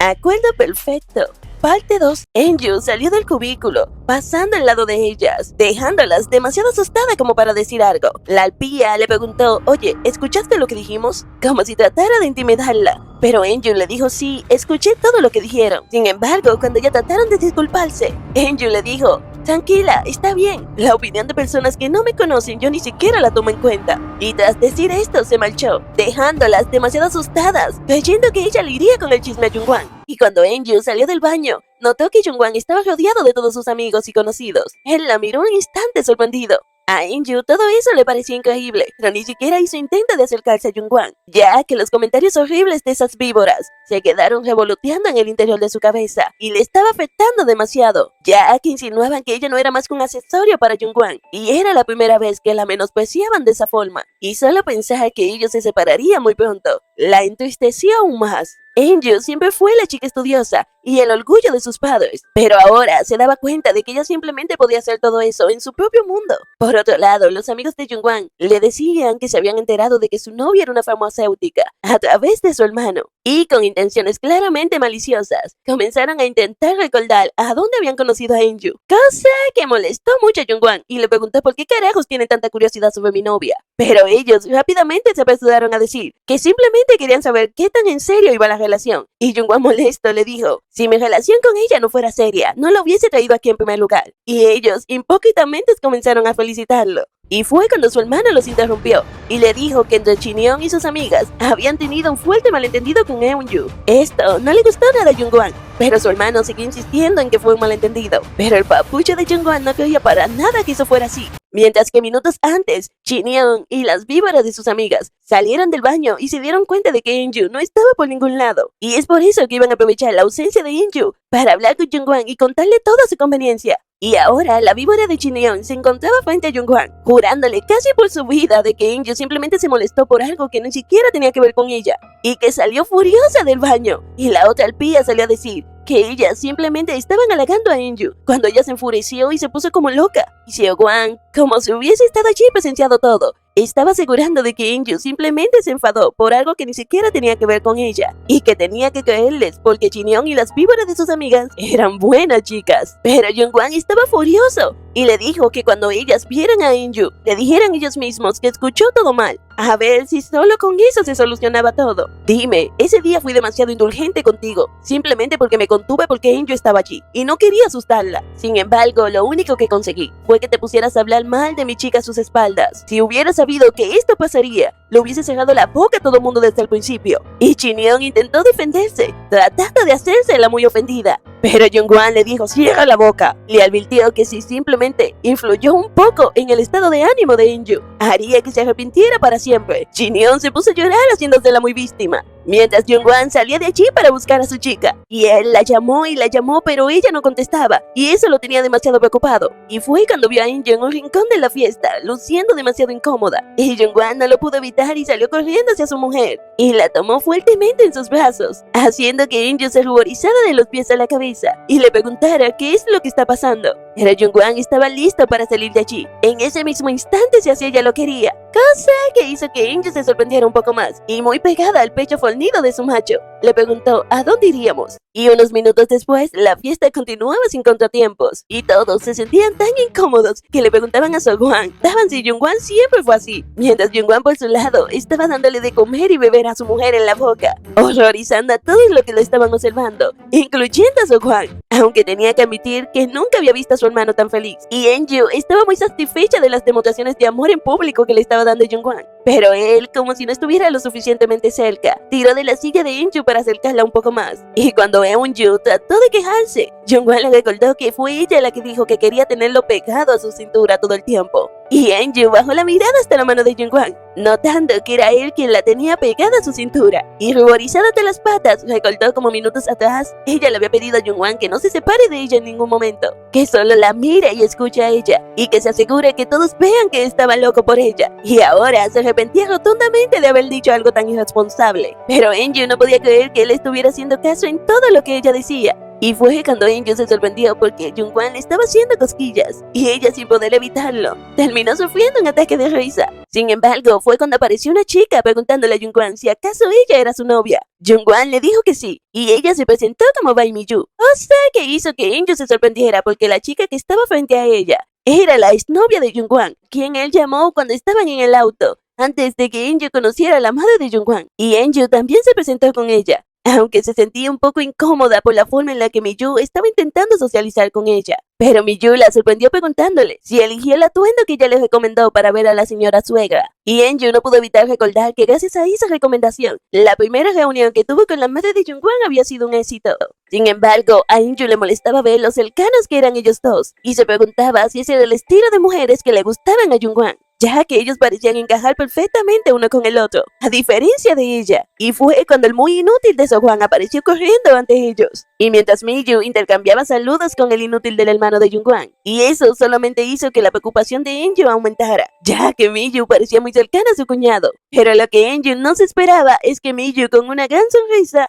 Acuerdo perfecto. Parte 2. Enju salió del cubículo, pasando al lado de ellas, dejándolas demasiado asustada como para decir algo. La arpía le preguntó, oye, ¿escuchaste lo que dijimos? Como si tratara de intimidarla. Pero Enju le dijo, sí, escuché todo lo que dijeron. Sin embargo, cuando ya trataron de disculparse, Enju le dijo, tranquila, está bien. La opinión de personas que no me conocen yo ni siquiera la tomo en cuenta. Y tras decir esto se marchó, dejándolas demasiado asustadas, creyendo que ella le iría con el chisme a Jungwon. Y cuando Enju salió del baño, notó que Jungwon estaba rodeado de todos sus amigos y conocidos. Él la miró un instante sorprendido. A Enju todo eso le parecía increíble, pero ni siquiera hizo intento de acercarse a Jungwon, ya que los comentarios horribles de esas víboras se quedaron revoloteando en el interior de su cabeza y le estaba afectando demasiado, ya que insinuaban que ella no era más que un accesorio para Jungwon, y era la primera vez que la menospreciaban de esa forma, y solo pensar que ellos se separarían muy pronto la entristeció aún más. Enju siempre fue la chica estudiosa y el orgullo de sus padres, pero ahora se daba cuenta de que ella simplemente podía hacer todo eso en su propio mundo. Por otro lado, los amigos de Jungwon le decían que se habían enterado de que su novia era una farmacéutica a través de su hermano, y con intenciones claramente maliciosas, comenzaron a intentar recordar a dónde habían conocido a Enju, cosa que molestó mucho a Jungwon y le preguntó por qué carajos tiene tanta curiosidad sobre mi novia. Pero ellos rápidamente se apresuraron a decir que simplemente querían saber qué tan en serio iba la relación, y Jungwon molesto le dijo, si mi relación con ella no fuera seria, no la hubiese traído aquí en primer lugar, y ellos hipócritamente comenzaron a felicitarlo. Y fue cuando su hermano los interrumpió y le dijo que entre Shinyeon y sus amigas habían tenido un fuerte malentendido con Eunju. Esto no le gustó nada a Jungwon, pero su hermano siguió insistiendo en que fue un malentendido. Pero el papucho de Jungwon no creía para nada que eso fuera así. Mientras que minutos antes, Shinyeon y las víboras de sus amigas salieron del baño y se dieron cuenta de que Enju no estaba por ningún lado. Y es por eso que iban a aprovechar la ausencia de Enju para hablar con Jungwon y contarle toda su conveniencia. Y ahora la víbora de Shinyeon se encontraba frente a Jungwon, jurándole casi por su vida de que Enju simplemente se molestó por algo que ni siquiera tenía que ver con ella, y que salió furiosa del baño. Y la otra arpía salió a decir que ellas simplemente estaban halagando a Enju, cuando ella se enfureció y se puso como loca. Y Xiaowang, como si hubiese estado allí presenciado todo, estaba asegurando de que Enju simplemente se enfadó por algo que ni siquiera tenía que ver con ella, y que tenía que creerles porque Shinyeon y las víboras de sus amigas eran buenas chicas. Pero Jungwon estaba furioso y le dijo que cuando ellas vieran a Enju, le dijeran ellos mismos que escuchó todo mal, a ver si solo con eso se solucionaba todo. Dime, ese día fui demasiado indulgente contigo, simplemente porque me contuve porque Enju estaba allí y no quería asustarla. Sin embargo, lo único que conseguí fue que te pusieras a hablar mal de mi chica a sus espaldas. Si hubieras sabido que esto pasaría, le hubiese cerrado la boca a todo el mundo desde el principio. Y Shinyeon intentó defenderse, tratando de hacerse la muy ofendida. Pero Jungwon le dijo, cierra la boca. Le advirtió que si simplemente influyó un poco en el estado de ánimo de Enju, haría que se arrepintiera para siempre. Shinyeon se puso a llorar haciéndose la muy víctima, mientras Jungwon salía de allí para buscar a su chica. Y él la llamó, pero ella no contestaba, y eso lo tenía demasiado preocupado. Y fue cuando vio a Enju en un rincón de la fiesta, luciendo demasiado incómoda. Y Jungwon no lo pudo evitar y salió corriendo hacia su mujer, y la tomó fuertemente en sus brazos, haciendo que Enju se ruborizara de los pies a la cabeza y le preguntara qué es lo que está pasando. Pero Jungwon estaba listo para salir de allí. En ese mismo instante, si así ella lo quería, cosa que hizo que Enju se sorprendiera un poco más, y muy pegada al pecho fornido de su macho, le preguntó ¿a dónde iríamos? Y unos minutos después, la fiesta continuaba sin contratiempos, y todos se sentían tan incómodos que le preguntaban a Sogwan, daban si Jungwon siempre fue así, mientras Jungwon por su lado estaba dándole de comer y beber a su mujer en la boca, horrorizando a todos los que lo estaban observando, incluyendo a Sogwan, aunque tenía que admitir que nunca había visto a su hermano tan feliz. Y Enju estaba muy satisfecha de las demostraciones de amor en público que le estaba dando Jungwon. Pero él, como si no estuviera lo suficientemente cerca, tiró de la silla de Enju para acercarla un poco más. Y cuando Eunju trató de quejarse, Jungwon le recordó que fue ella la que dijo que quería tenerlo pegado a su cintura todo el tiempo. Y Enju bajó la mirada hasta la mano de Jungwon, notando que era él quien la tenía pegada a su cintura. Y ruborizada de las patas, recordó como minutos atrás, ella le había pedido a Jungwon que no se separe de ella en ningún momento, que solo la mire y escuche a ella, y que se asegure que todos vean que estaba loco por ella. Y ahora se arrepentía rotundamente de haber dicho algo tan irresponsable. Pero Enju no podía creer que él estuviera haciendo caso en todo lo que ella decía. Y fue cuando Angel se sorprendió porque Jungwon le estaba haciendo cosquillas y ella, sin poder evitarlo, terminó sufriendo un ataque de risa. Sin embargo, fue cuando apareció una chica preguntándole a Jungwon si acaso ella era su novia. Jungwon le dijo que sí, y ella se presentó como Bae Mi-ju. O sea que hizo que Angel se sorprendiera porque la chica que estaba frente a ella era la exnovia de Jungwon, quien él llamó cuando estaban en el auto, antes de que Angel conociera a la madre de Jungwon. Y Angel también se presentó con ella, aunque se sentía un poco incómoda por la forma en la que Mi-ju estaba intentando socializar con ella. Pero Mi-ju la sorprendió preguntándole si eligió el atuendo que ella le recomendó para ver a la señora suegra. Y Angel no pudo evitar recordar que gracias a esa recomendación, la primera reunión que tuvo con la madre de Jungwon había sido un éxito. Sin embargo, a Angel le molestaba ver lo cercanos que eran ellos dos, y se preguntaba si ese era el estilo de mujeres que le gustaban a Jungwon, ya que ellos parecían encajar perfectamente uno con el otro, a diferencia de ella. Y fue cuando el muy inútil de Sohwan apareció corriendo ante ellos. Y mientras Mi-ju intercambiaba saludos con el inútil del hermano de Jungwon, y eso solamente hizo que la preocupación de Angel aumentara, ya que Mi-ju parecía muy cercana a su cuñado. Pero lo que Angel no se esperaba es que Mi-ju, con una gran sonrisa,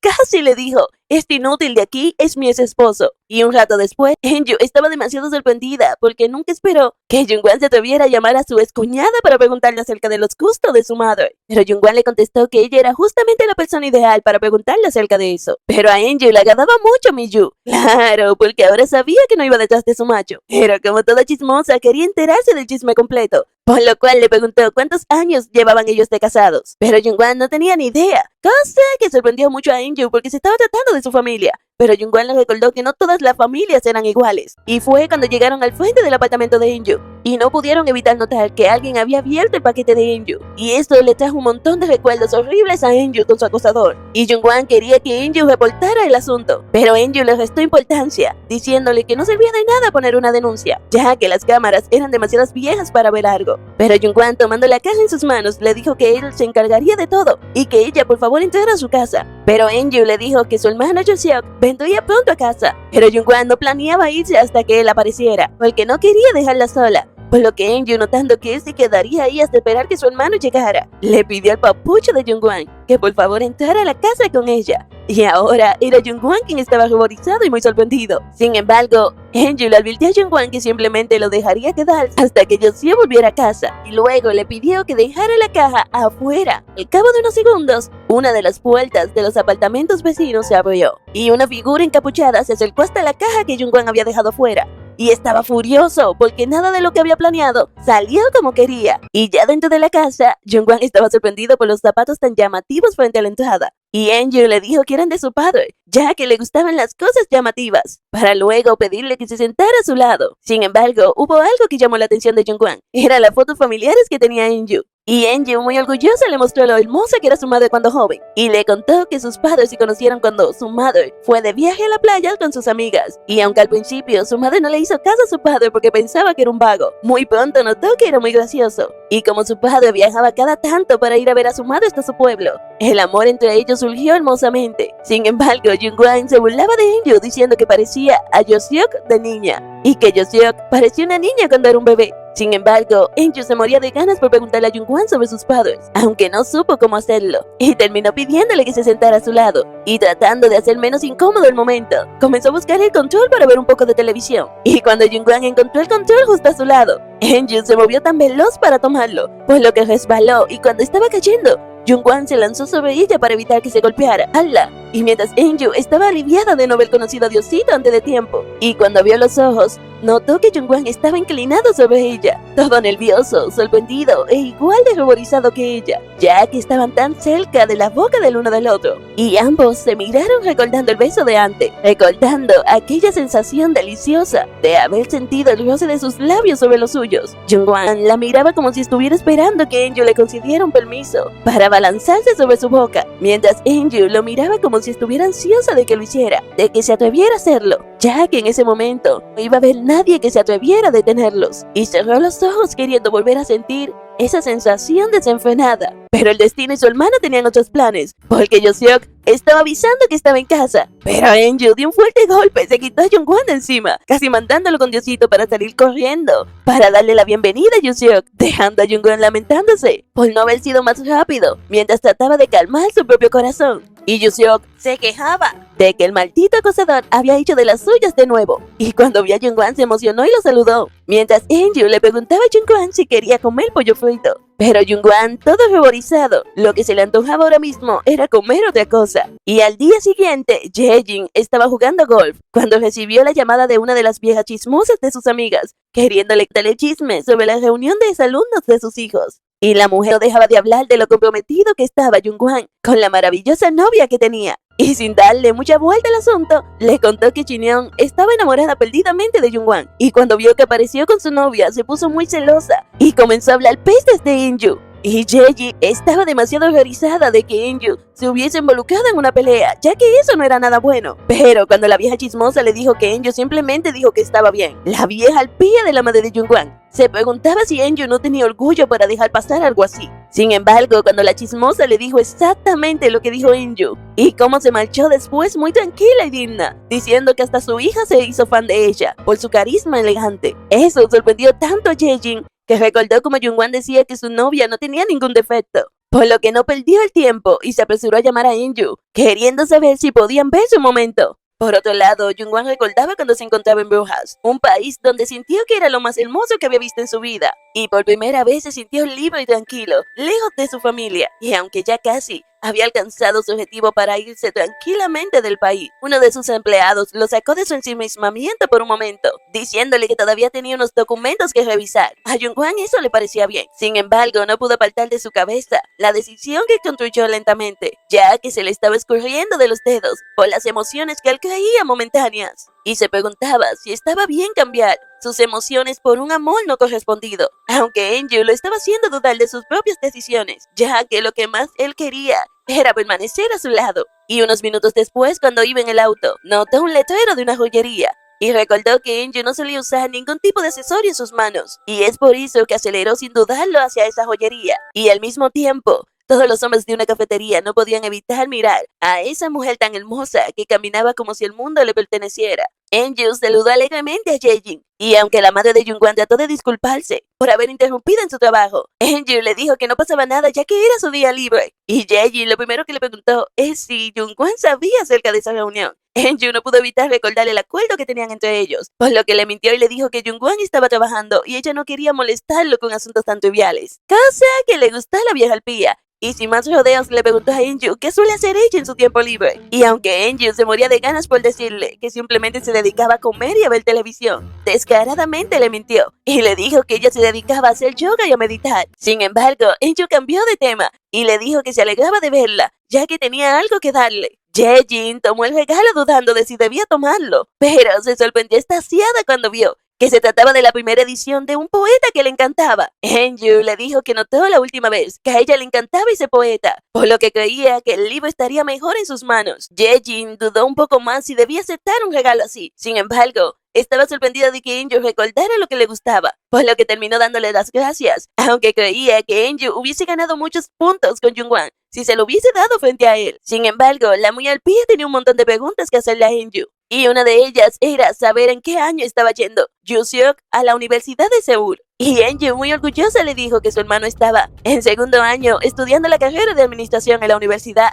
casi le dijo: "Este inútil de aquí es mi ex esposo". Y un rato después, Angel estaba demasiado sorprendida porque nunca esperó que Jungwon se atreviera a llamar a su ex cuñada para preguntarle acerca de los gustos de su madre. Pero Jungwon le contestó que ella era justamente la persona ideal para preguntarle acerca de eso. Pero a Angel le agradaba mucho Mi-ju. Claro, porque ahora sabía que no iba detrás de su macho. Pero como toda chismosa, quería enterarse del chisme completo, por lo cual le preguntó cuántos años llevaban ellos de casados. Pero Jungwon no tenía ni idea, cosa que sorprendió mucho a Angel porque se estaba tratando de su familia. Pero Jungwon le recordó que no todas las familias eran iguales. Y fue cuando llegaron al frente del apartamento de Angel, y no pudieron evitar notar que alguien había abierto el paquete de Angel. Y esto le trajo un montón de recuerdos horribles a Angel con su acosador. Y Jungwon quería que Angel reportara el asunto, pero Angel le restó importancia, diciéndole que no servía de nada poner una denuncia, ya que las cámaras eran demasiadas viejas para ver algo. Pero Jungwon, tomando la caja en sus manos, le dijo que él se encargaría de todo y que ella por favor entrara a su casa. Pero Angel le dijo que su hermano Jo-seok vendría pronto a casa, pero Jungwon no planeaba irse hasta que él apareciera, porque no quería dejarla sola. Por lo que Angel, notando que él se quedaría ahí hasta esperar que su hermano llegara, le pidió al papucho de Jungwon que por favor entrara a la casa con ella. Y ahora era Jungwon quien estaba ruborizado y muy sorprendido. Sin embargo, Angel advirtió a Jungwon que simplemente lo dejaría quedar hasta que Jo-seok volviera a casa, y luego le pidió que dejara la caja afuera. Al cabo de unos segundos, una de las puertas de los apartamentos vecinos se abrió, y una figura encapuchada se acercó hasta la caja que Jungwon había dejado fuera. Y estaba furioso porque nada de lo que había planeado salió como quería. Y ya dentro de la casa, Jungwon estaba sorprendido por los zapatos tan llamativos frente a la entrada. Y Angel le dijo que eran de su padre, ya que le gustaban las cosas llamativas, para luego pedirle que se sentara a su lado. Sin embargo, hubo algo que llamó la atención de Jungwon. Eran las fotos familiares que tenía Angel. Y Angel, muy orgullosa, le mostró lo hermosa que era su madre cuando joven, y le contó que sus padres se conocieron cuando su madre fue de viaje a la playa con sus amigas. Y aunque al principio su madre no le hizo caso a su padre porque pensaba que era un vago, muy pronto notó que era muy gracioso. Y como su padre viajaba cada tanto para ir a ver a su madre hasta su pueblo, el amor entre ellos surgió hermosamente. Sin embargo, Jungwon se burlaba de Angel diciendo que parecía a Jo-seok de niña, y que Jo-seok parecía una niña cuando era un bebé. Sin embargo, Angel se moría de ganas por preguntarle a Jungwon sobre sus padres, aunque no supo cómo hacerlo, y terminó pidiéndole que se sentara a su lado, y tratando de hacer menos incómodo el momento, comenzó a buscar el control para ver un poco de televisión. Y cuando Jungwon encontró el control justo a su lado, Angel se movió tan veloz para tomarlo, por lo que resbaló, y cuando estaba cayendo, Jungwon se lanzó sobre ella para evitar que se golpeara. ¡Hala! Y mientras Angel estaba aliviada de no haber conocido a Diosito antes de tiempo, y cuando abrió los ojos, notó que Jungwon estaba inclinado sobre ella, todo nervioso, sorprendido e igual de ruborizado que ella, ya que estaban tan cerca de la boca del uno del otro. Y ambos se miraron recordando el beso de antes, recordando aquella sensación deliciosa de haber sentido el roce de sus labios sobre los suyos. Jungwon la miraba como si estuviera esperando que Angel le concediera un permiso para abalanzarse sobre su boca, mientras Angel lo miraba como si estuviera ansiosa de que lo hiciera, de que se atreviera a hacerlo, ya que en ese momento no iba a haber nadie que se atreviera a detenerlos, y cerró los ojos queriendo volver a sentir esa sensación desenfrenada. Pero el destino y su hermana tenían otros planes, porque Jo-seok estaba avisando que estaba en casa. Pero Angel dio un fuerte golpe y se quitó a Jungwon de encima, casi mandándolo con Diosito para salir corriendo, para darle la bienvenida a Jo-seok, dejando a Jungwon lamentándose por no haber sido más rápido, mientras trataba de calmar su propio corazón. Y Yuseok se quejaba de que el maldito acosador había hecho de las suyas de nuevo. Y cuando vio a Jungwon se emocionó y lo saludó. Mientras Eunju le preguntaba a Jungwon si quería comer pollo frito. Pero Jungwon, todo ruborizado, lo que se le antojaba ahora mismo era comer otra cosa. Y al día siguiente, Jaejin estaba jugando golf cuando recibió la llamada de una de las viejas chismosas de sus amigas, queriéndole contarle chisme sobre la reunión de exalumnos de sus hijos. Y la mujer no dejaba de hablar de lo comprometido que estaba Jungwon con la maravillosa novia que tenía. Y sin darle mucha vuelta al asunto, le contó que Shinyeon estaba enamorada perdidamente de Jungwon. Y cuando vio que apareció con su novia, se puso muy celosa y comenzó a hablar pestes de Eunju. Y Jeji estaba demasiado horrorizada de que Eunju se hubiese involucrado en una pelea, ya que eso no era nada bueno. Pero cuando la vieja chismosa le dijo que Eunju simplemente dijo que estaba bien, la vieja alpía de la madre de Jungwon se preguntaba si Eunju no tenía orgullo para dejar pasar algo así. Sin embargo, cuando la chismosa le dijo exactamente lo que dijo Eunju y cómo se marchó después muy tranquila y digna, diciendo que hasta su hija se hizo fan de ella por su carisma elegante. Eso sorprendió tanto a Jaejin que recordó como Jungwon decía que su novia no tenía ningún defecto, por lo que no perdió el tiempo y se apresuró a llamar a Eunju, queriendo saber si podían verse un momento. Por otro lado, Jungwon recordaba cuando se encontraba en Brujas, un país donde sintió que era lo más hermoso que había visto en su vida, y por primera vez se sintió libre y tranquilo, lejos de su familia, y aunque ya casi había alcanzado su objetivo para irse tranquilamente del país, uno de sus empleados lo sacó de su ensimismamiento por un momento, diciéndole que todavía tenía unos documentos que revisar. A Jungwon eso le parecía bien. Sin embargo, no pudo apartar de su cabeza la decisión que construyó lentamente, ya que se le estaba escurriendo de los dedos por las emociones que él creía momentáneas. Y se preguntaba si estaba bien cambiar sus emociones por un amor no correspondido, aunque Eunju lo estaba haciendo dudar de sus propias decisiones, ya que lo que más él quería era permanecer a su lado. Y unos minutos después, cuando iba en el auto, notó un letrero de una joyería y recordó que Eunju no solía usar ningún tipo de accesorio en sus manos, y es por eso que aceleró sin dudarlo hacia esa joyería. Y al mismo tiempo, todos los hombres de una cafetería no podían evitar mirar a esa mujer tan hermosa que caminaba como si el mundo le perteneciera. Eunju saludó alegremente a Jaejin, y aunque la madre de Jungwon trató de disculparse por haber interrumpido en su trabajo, Eunju le dijo que no pasaba nada ya que era su día libre. Y Jaejin lo primero que le preguntó es si Jungwon sabía acerca de esa reunión. Eunju no pudo evitar recordarle el acuerdo que tenían entre ellos, por lo que le mintió y le dijo que Jungwon estaba trabajando y ella no quería molestarlo con asuntos tan triviales, cosa que le gustó a la vieja alpía. Y sin más rodeos le preguntó a Eunju qué suele hacer ella en su tiempo libre. Y aunque Eunju se moría de ganas por decirle que simplemente se dedicaba a comer y a ver televisión, descaradamente le mintió y le dijo que ella se dedicaba a hacer yoga y a meditar. Sin embargo, Eunju cambió de tema y le dijo que se alegraba de verla, ya que tenía algo que darle. Jaejin tomó el regalo dudando de si debía tomarlo, pero se sorprendió extasiada cuando vio que se trataba de la primera edición de un poeta que le encantaba. Eunju le dijo que notó la última vez que a ella le encantaba ese poeta, por lo que creía que el libro estaría mejor en sus manos. Jaejin dudó un poco más si debía aceptar un regalo así. Sin embargo, estaba sorprendida de que Eunju recordara lo que le gustaba, por lo que terminó dándole las gracias, aunque creía que Eunju hubiese ganado muchos puntos con Jungwon si se lo hubiese dado frente a él. Sin embargo, la muy alpía tenía un montón de preguntas que hacerle a Eunju, y una de ellas era saber en qué año estaba yendo Yuseok a la Universidad de Seúl. Y Eunju, muy orgullosa, le dijo que su hermano estaba en segundo año estudiando la carrera de administración en la universidad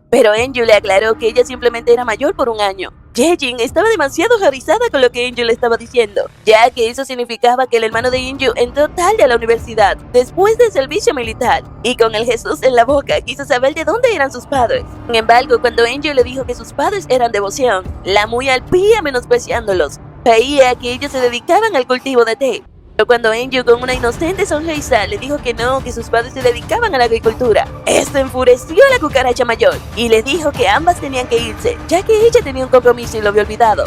pero Eunju le aclaró que ella simplemente era mayor por un año. Jaejin estaba demasiado horrorizada con lo que Eunju le estaba diciendo, ya que eso significaba que el hermano de Eunju entró tarde a la universidad después del servicio militar, y con el Jesús en la boca quiso saber de dónde eran sus padres. Sin embargo, cuando Eunju le dijo que sus padres eran devoción, la muy alpía, menospreciándolos, creía que ellos se dedicaban al cultivo de té. Pero cuando Eunju con una inocente sonrisa le dijo que no, que sus padres se dedicaban a la agricultura, esto enfureció a la cucaracha mayor y le dijo que ambas tenían que irse, ya que ella tenía un compromiso y lo había olvidado,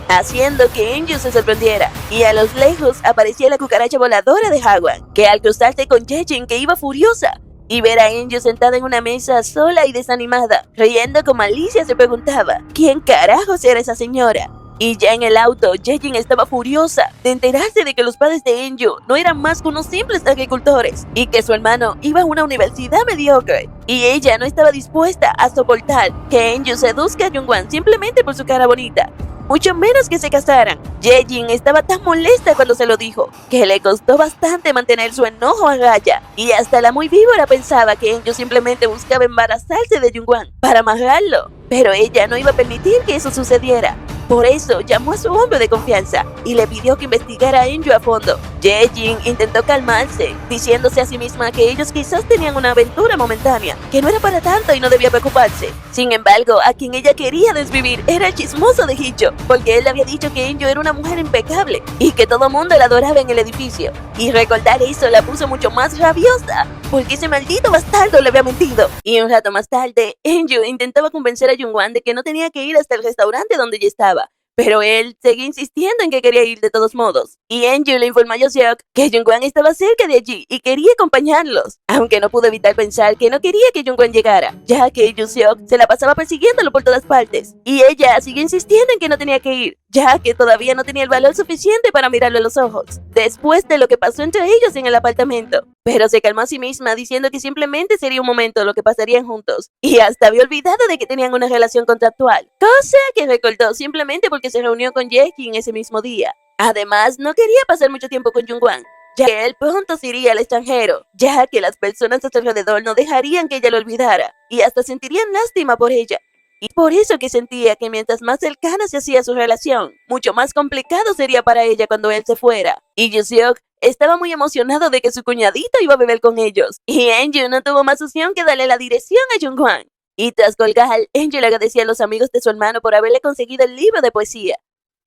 haciendo que Eunju se sorprendiera. Y a los lejos aparecía la cucaracha voladora de Hagwon, que al cruzarse con Jaejin, que iba furiosa, y ver a Eunju sentada en una mesa sola y desanimada, riendo con malicia, se preguntaba ¿quién carajos era esa señora? Y ya en el auto, Jaejin estaba furiosa de enterarse de que los padres de Eunju no eran más que unos simples agricultores y que su hermano iba a una universidad mediocre. Y ella no estaba dispuesta a soportar que Eunju seduzca a Jungwon simplemente por su cara bonita. mucho menos que se casaran. Jae-jin estaba tan molesta cuando se lo dijo, que le costó bastante mantener su enojo a raya, y hasta la muy víbora pensaba que Eun-ju simplemente buscaba embarazarse de Jungwon para amarrarlo, pero ella no iba a permitir que eso sucediera. Por eso llamó a su hombre de confianza y le pidió que investigara a Eun-ju a fondo. Jae-jin intentó calmarse, diciéndose a sí misma que ellos quizás tenían una aventura momentánea, que no era para tanto y no debía preocuparse. Sin embargo, a quien ella quería desvivir era el chismoso de Hicho, porque él le había dicho que Eun-ju era una mujer impecable y que todo mundo la adoraba en el edificio. Y recordar eso la puso mucho más rabiosa, porque ese maldito bastardo le había mentido. Y un rato más tarde, Eun-ju intentaba convencer a Jungwon de que no tenía que ir hasta el restaurante donde ella estaba, pero él seguía insistiendo en que quería ir de todos modos. Y Eun-ju le informó a Yoseok que Jungwon estaba cerca de allí y quería acompañarlos, aunque no pudo evitar pensar que no quería que Jungwon llegara, ya que Yoseok se la pasaba persiguiéndolo por todas partes. Y ella siguió insistiendo en que no tenía que ir, ya que todavía no tenía el valor suficiente para mirarlo a los ojos, después de lo que pasó entre ellos en el apartamento. Pero se calmó a sí misma diciendo que simplemente sería un momento lo que pasarían juntos, y hasta había olvidado de que tenían una relación contractual, cosa que recordó simplemente porque se reunió con Jae-jin ese mismo día. Además, no quería pasar mucho tiempo con Jungwon, ya que él pronto se iría al extranjero, ya que las personas a su alrededor no dejarían que ella lo olvidara, y hasta sentirían lástima por ella. Y por eso que sentía que mientras más cercana se hacía su relación, mucho más complicado sería para ella cuando él se fuera. Y Yoseok estaba muy emocionado de que su cuñadito iba a beber con ellos, y Eun-ju no tuvo más opción que darle la dirección a Jungwon. Y tras colgar, Eun-ju le agradecía a los amigos de su hermano por haberle conseguido el libro de poesía.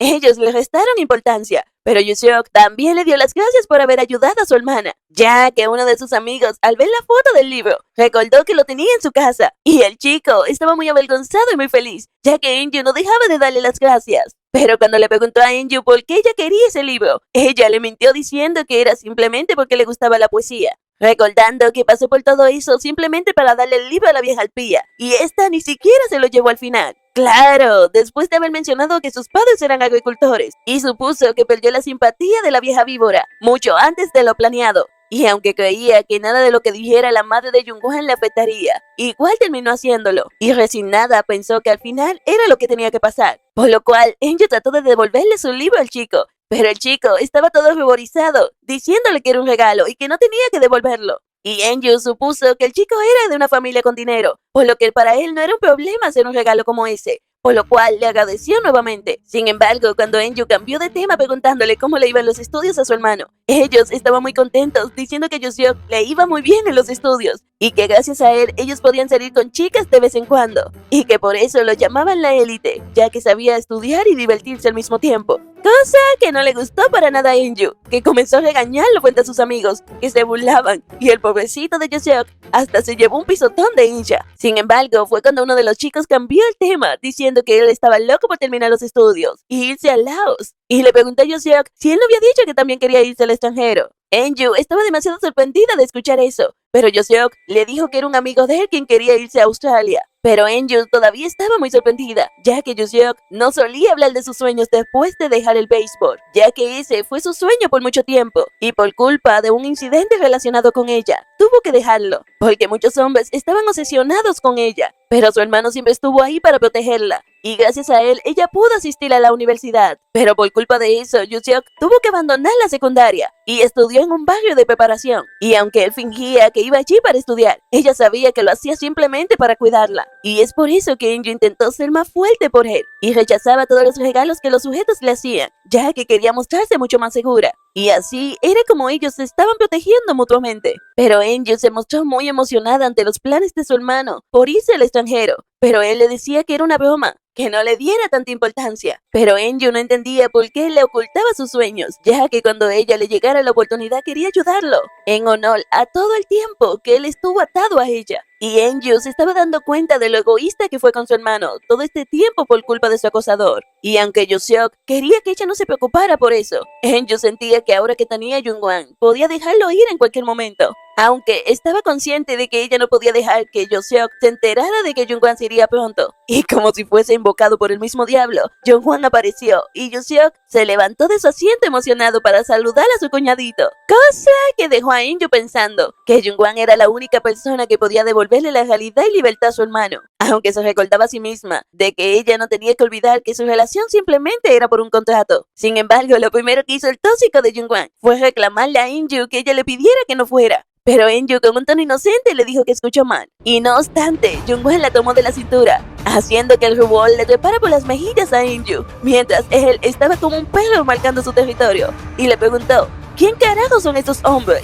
Ellos le restaron importancia, pero Yoseok también le dio las gracias por haber ayudado a su hermana, ya que uno de sus amigos, al ver la foto del libro, recordó que lo tenía en su casa, y el chico estaba muy avergonzado y muy feliz, ya que Eun-ju no dejaba de darle las gracias. Pero cuando le preguntó a Eun-ju por qué ella quería ese libro, ella le mintió diciendo que era simplemente porque le gustaba la poesía, recordando que pasó por todo eso simplemente para darle el libro a la vieja arpía, y esta ni siquiera se lo llevó al final. Claro, después de haber mencionado que sus padres eran agricultores, y supuso que perdió la simpatía de la vieja víbora, mucho antes de lo planeado. Y aunque creía que nada de lo que dijera la madre de Jungwon le afectaría, igual terminó haciéndolo, y resignada pensó que al final era lo que tenía que pasar, por lo cual Eun-ju trató de devolverle su libro al chico, pero el chico estaba todo ruborizado, diciéndole que era un regalo y que no tenía que devolverlo. Y Eun-ju supuso que el chico era de una familia con dinero, por lo que para él no era un problema hacer un regalo como ese, por lo cual le agradeció nuevamente. Sin embargo, cuando Eun-ju cambió de tema preguntándole cómo le iban los estudios a su hermano, ellos estaban muy contentos diciendo que Yoseok le iba muy bien en los estudios y que gracias a él ellos podían salir con chicas de vez en cuando y que por eso lo llamaban la élite, ya que sabía estudiar y divertirse al mismo tiempo. Cosa que no le gustó para nada a Eun-ju, que comenzó a regañarlo frente a sus amigos, que se burlaban, y el pobrecito de Yoseok hasta se llevó un pisotón de hincha. Sin embargo, fue cuando uno de los chicos cambió el tema, diciendo que él estaba loco por terminar los estudios y irse a Laos. Y le preguntó a Yoseok si él no había dicho que también quería irse al extranjero. Eun-ju estaba demasiado sorprendida de escuchar eso, pero Yoseok le dijo que era un amigo de él quien quería irse a Australia. Pero Eun-ju todavía estaba muy sorprendida, ya que Yoseok no solía hablar de sus sueños después de dejar el béisbol, ya que ese fue su sueño por mucho tiempo, y por culpa de un incidente relacionado con ella, tuvo que dejarlo, porque muchos hombres estaban obsesionados con ella, pero su hermano siempre estuvo ahí para protegerla, y gracias a él ella pudo asistir a la universidad. Pero por culpa de eso, Yoseok tuvo que abandonar la secundaria y estudió en un barrio de preparación. Y aunque él fingía que iba allí para estudiar, ella sabía que lo hacía simplemente para cuidarla. Y es por eso que Eun-ju intentó ser más fuerte por él y rechazaba todos los regalos que los sujetos le hacían, ya que quería mostrarse mucho más segura. Y así era como ellos se estaban protegiendo mutuamente. Pero Eun-ju se mostró muy emocionada ante los planes de su hermano por irse al extranjero, pero él le decía que era una broma, que no le diera tanta importancia. Pero Eun-ju no entendía por qué él le ocultaba sus sueños, ya que cuando ella le llegara la oportunidad quería ayudarlo, en honor a todo el tiempo que él estuvo atado a ella. Y Eun-ju se estaba dando cuenta de lo egoísta que fue con su hermano todo este tiempo por culpa de su acosador. Y aunque Yoseok quería que ella no se preocupara por eso, Eun-ju sentía que ahora que tenía a Jungwon, podía dejarlo ir en cualquier momento. Aunque estaba consciente de que ella no podía dejar que Yoseok se enterara de que Jungwon se iría pronto. Y como si fuese invocado por el mismo diablo, Jungwon apareció y Yoseok se levantó de su asiento emocionado para saludar a su cuñadito. Cosa que dejó a Eun-ju pensando que Jungwon era la única persona que podía devolverle la realidad y libertad a su hermano. aunque se recordaba a sí misma de que ella no tenía que olvidar que su relación simplemente era por un contrato. Sin embargo, lo primero que hizo el tóxico de Jungwon fue reclamarle a Inju que ella le pidiera que no fuera. Pero Enju con un tono inocente le dijo que escuchó mal. Y no obstante, Jungwon la tomó de la cintura, haciendo que el rubor le trepara por las mejillas a Enju, mientras él estaba como un perro marcando su territorio, y le preguntó, ¿quién carajo son estos hombres?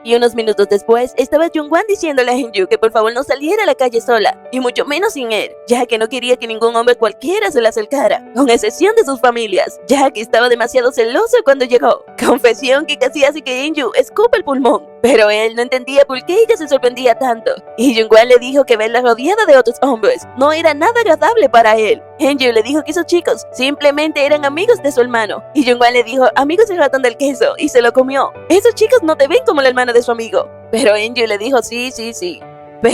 Y unos minutos después, estaba Jungwon diciéndole a Enju que por favor no saliera a la calle sola, y mucho menos sin él, ya que no quería que ningún hombre cualquiera se le acercara, con excepción de sus familias, ya que estaba demasiado celoso cuando llegó. Confesión que casi hace que Enju escupa el pulmón, pero él no entendía por qué ella se sorprendía tanto, y Jungwon le dijo que verla rodeada de otros hombres no era nada agradable para él. Enju le dijo que esos chicos simplemente eran amigos de su hermano, y Jungwon le dijo amigos del ratón del queso, y se lo comió. Esos chicos no te ven como la hermana de su amigo. Pero Enju le dijo sí.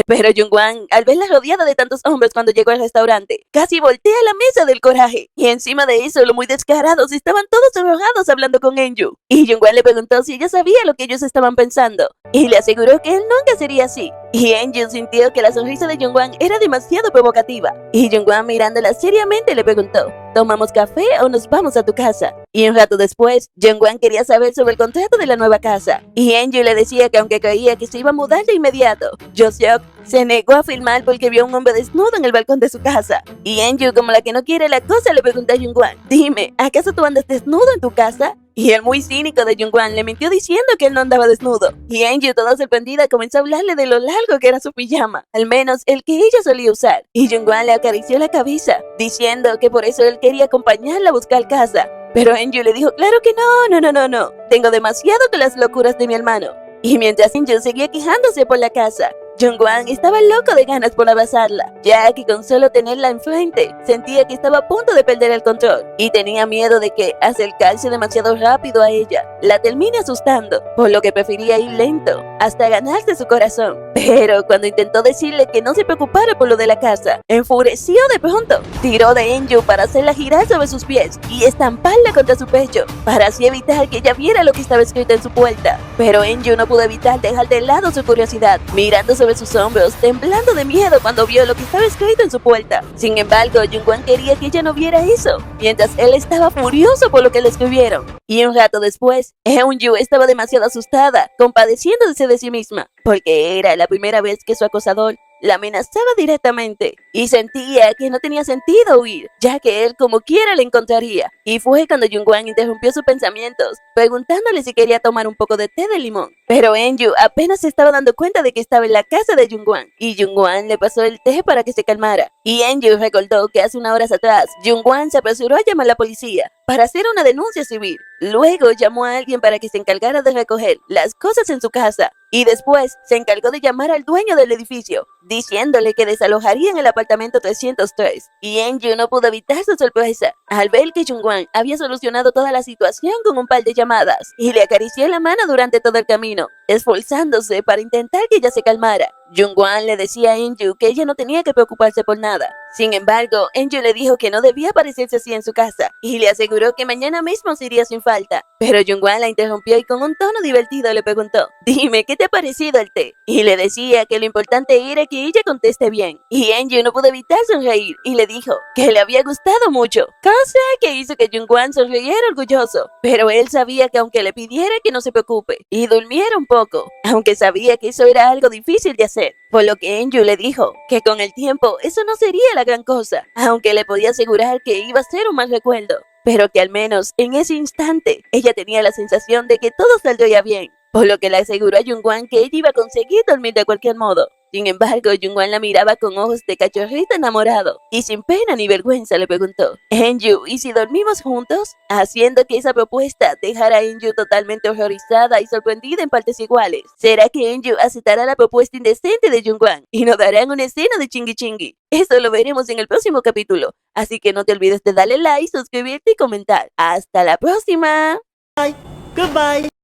Pero Jungwon, al verla rodeada de tantos hombres cuando llegó al restaurante, casi voltea la mesa del coraje. Y encima de eso, lo muy descarados, estaban todos enojados hablando con Enju. Y Jungwon le preguntó si ella sabía lo que ellos estaban pensando, y le aseguró que él nunca sería así. Y Enju sintió que la sonrisa de Jungwon era demasiado provocativa. Y Jungwon, mirándola seriamente, le preguntó, ¿tomamos café o nos vamos a tu casa? Y un rato después, Jungwon quería saber sobre el contrato de la nueva casa. Y Enju le decía que aunque creía que se iba a mudar de inmediato, Joseok se negó a filmar porque vio a un hombre desnudo en el balcón de su casa. Y Enju, como la que no quiere la cosa, le preguntó a Jungwon, dime, ¿acaso tú andas desnudo en tu casa? Y el muy cínico de Jungwon le mintió diciendo que él no andaba desnudo. Y Enju, toda sorprendida, comenzó a hablarle de lo largo que era su pijama, al menos el que ella solía usar. Y Jungwon le acarició la cabeza, diciendo que por eso él quería acompañarla a buscar casa. Pero Enju le dijo, claro que no. Tengo demasiado con las locuras de mi hermano. Y mientras Enju seguía quejándose por la casa, Jungwon estaba loco de ganas por abrazarla, ya que con solo tenerla enfrente, sentía que estaba a punto de perder el control, y tenía miedo de que acercarse demasiado rápido a ella la termine asustando, por lo que prefería ir lento, hasta ganarse su corazón. Pero cuando intentó decirle que no se preocupara por lo de la casa, enfureció de pronto, tiró de Enju para hacerla girar sobre sus pies y estamparla contra su pecho, para así evitar que ella viera lo que estaba escrito en su puerta. Pero Enju no pudo evitar dejar de lado su curiosidad, mirando sobre sus hombros, temblando de miedo cuando vio lo que estaba escrito en su puerta. Sin embargo, Jungwon quería que ella no viera eso, mientras él estaba furioso por lo que le escribieron. Y un rato después, Eunju estaba demasiado asustada, compadeciéndose de sí misma, porque era la primera vez que su acosador la amenazaba directamente, y sentía que no tenía sentido huir, ya que él como quiera la encontraría. Y fue cuando Jungwon interrumpió sus pensamientos, preguntándole si quería tomar un poco de té de limón. Pero Enju apenas se estaba dando cuenta de que estaba en la casa de Jungwon, y Jungwon le pasó el té para que se calmara. Y Enju recordó que hace unas horas atrás, Jungwon se apresuró a llamar a la policía para hacer una denuncia civil. Luego llamó a alguien para que se encargara de recoger las cosas en su casa, y después se encargó de llamar al dueño del edificio, diciéndole que desalojarían el apartamento 303. Y Enju no pudo evitar su sorpresa al ver que Jungwon había solucionado toda la situación con un par de llamadas, y le acarició la mano durante todo el camino, esforzándose para intentar que ella se calmara. Jungwon le decía a Enju que ella no tenía que preocuparse por nada. Sin embargo, Enju le dijo que no debía aparecerse así en su casa, y le aseguró que mañana mismo se iría sin falta. Pero Jungwon la interrumpió y con un tono divertido le preguntó, dime, ¿qué te ha parecido el té? Y le decía que lo importante era que ella conteste bien. Y Enju no pudo evitar sonreír, y le dijo que le había gustado mucho, cosa que hizo que Jungwon sonriera orgulloso. Pero él sabía que aunque le pidiera que no se preocupe y durmiera un poco, aunque sabía que eso era algo difícil de hacer, por lo que Enju le dijo que con el tiempo eso no sería la gran cosa, aunque le podía asegurar que iba a ser un mal recuerdo, pero que al menos en ese instante ella tenía la sensación de que todo saldría bien, por lo que le aseguró a Jungwon que ella iba a conseguir dormir de cualquier modo. Sin embargo, Jungwon la miraba con ojos de cachorrito enamorado, y sin pena ni vergüenza le preguntó, Enju, ¿y si dormimos juntos? Haciendo que esa propuesta dejara a Enju totalmente horrorizada y sorprendida en partes iguales. ¿Será que Enju aceptará la propuesta indecente de Jungwon y nos darán una escena de chingui chingui? Eso lo veremos en el próximo capítulo, así que no te olvides de darle like, suscribirte y comentar. ¡Hasta la próxima! Bye. Goodbye.